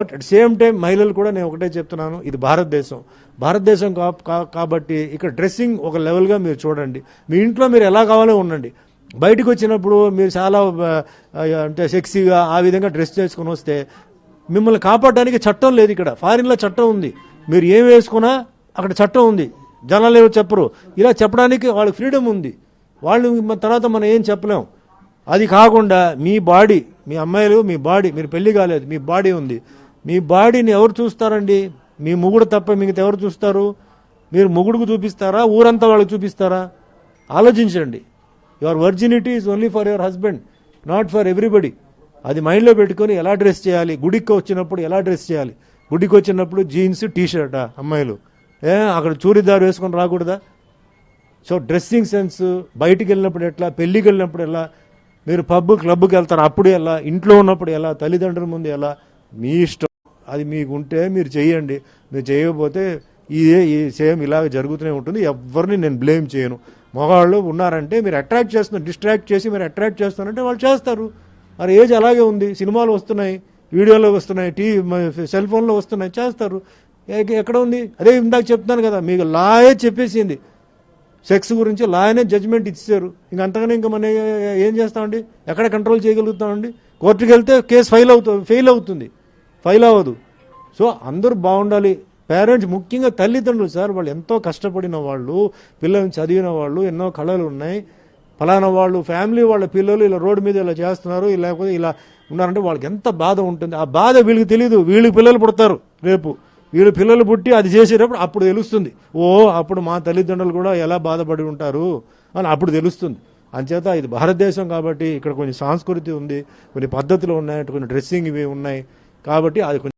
But at same time మహిళలు కూడా నేను ఒకటే చెప్తున్నాను, ఇది భారతదేశం కాబట్టి ఇక్కడ డ్రెస్సింగ్ ఒక లెవెల్గా మీరు చూడండి. మీ ఇంట్లో మీరు ఎలా కావాలో ఉండండి. బయటకు వచ్చినప్పుడు మీరు చాలా అంటే సెక్సీగా ఆ విధంగా డ్రెస్ చేసుకుని వస్తే మిమ్మల్ని కాపాడడానికి చట్టం లేదు. ఇక్కడ ఫారిన్లో చట్టం ఉంది, మీరు ఏం వేసుకున్నా అక్కడ చట్టం ఉంది, జనాలు ఏమో చెప్పరు. ఇలా చెప్పడానికి వాళ్ళకి ఫ్రీడమ్ ఉంది, వాళ్ళు తర్వాత మనం ఏం చెప్పలేం. అది కాకుండా మీ బాడీ, మీ అమ్మాయిలు మీ బాడీ, మీరు పెళ్లి కాలేదు, మీ బాడీ ఉంది, మీ బాడీని ఎవరు చూస్తారండి? మీ మొగుడు తప్ప మిగతా ఎవరు చూస్తారు? మీరు మొగుడుకు చూపిస్తారా, ఊరంతా వాళ్ళకి చూపిస్తారా? ఆలోచించండి. Your virginity is only for your husband, not for everybody. అది మైండ్లో పెట్టుకొని ఎలా డ్రెస్ చేయాలి, గుడికి వచ్చినప్పుడు ఎలా డ్రెస్ చేయాలి. గుడికి వచ్చినప్పుడు జీన్స్ టీషర్టా అమ్మాయిలు, అక్కడ చూరిదారు వేసుకొని రాకూడదా? సో డ్రెస్సింగ్ సెన్స్, బయటికి వెళ్ళినప్పుడు ఎట్లా, పెళ్ళికి వెళ్ళినప్పుడు ఎలా, మీరు పబ్ క్లబ్కి వెళ్తారు అప్పుడు ఎలా, ఇంట్లో ఉన్నప్పుడు ఎలా, తల్లిదండ్రుల ముందు ఎలా, మీ ఇష్టం. అది మీకు ఉంటే మీరు చేయండి, మీరు చేయకపోతే ఈ సేమ్ ఇలాగ జరుగుతూనే ఉంటుంది. ఎవరిని నేను బ్లేమ్ చేయను. మగవాళ్ళు ఉన్నారంటే మీరు అట్రాక్ట్ చేస్తున్నారు, డిస్ట్రాక్ట్ చేసి మీరు అట్రాక్ట్ చేస్తున్నారంటే వాళ్ళు చేస్తారు. మరి ఏజ్ అలాగే ఉంది, సినిమాలు వస్తున్నాయి, వీడియోలో వస్తున్నాయి, సెల్ ఫోన్లో వస్తున్నాయి, చేస్తారు. ఎక్కడ ఉంది? అదే ఇందాక చెప్తున్నాను కదా, మీకు లాయే చెప్పేసింది, సెక్స్ గురించి లాయనే జడ్జిమెంట్ ఇచ్చారు. అంతగానే ఇంకా మనం ఏం చేస్తామండి? ఎక్కడ కంట్రోల్ చేయగలుగుతామండి? కోర్టుకి వెళ్తే కేసు ఫెయిల్ అవ్వదు. సో అందరూ బాగుండాలి. పేరెంట్స్, ముఖ్యంగా తల్లిదండ్రులు సార్, వాళ్ళు ఎంతో కష్టపడిన వాళ్ళు, పిల్లల్ని చదివిన వాళ్ళు, ఎన్నో కళలు ఉన్నాయి. ఫలానా వాళ్ళు ఫ్యామిలీ వాళ్ళ పిల్లలు ఇలా రోడ్డు మీద ఇలా చేస్తున్నారు, లేకపోతే ఇలా ఉన్నారంటే వాళ్ళకి ఎంత బాధ ఉంటుంది. ఆ బాధ వీళ్ళకి తెలియదు. వీళ్ళకి పిల్లలు పుడతారు రేపు, వీళ్ళు పిల్లలు పుట్టి అది చేసేటప్పుడు అప్పుడు తెలుస్తుంది. అప్పుడు మా తల్లిదండ్రులు కూడా ఎలా బాధపడి ఉంటారు అని అప్పుడు తెలుస్తుంది. అంచేత ఇది భారతదేశం కాబట్టి ఇక్కడ కొన్ని సంస్కృతి ఉంది, కొన్ని పద్ధతులు ఉన్నాయి, కొన్ని డ్రెస్సింగ్ ఇవి ఉన్నాయి కాబట్టి అది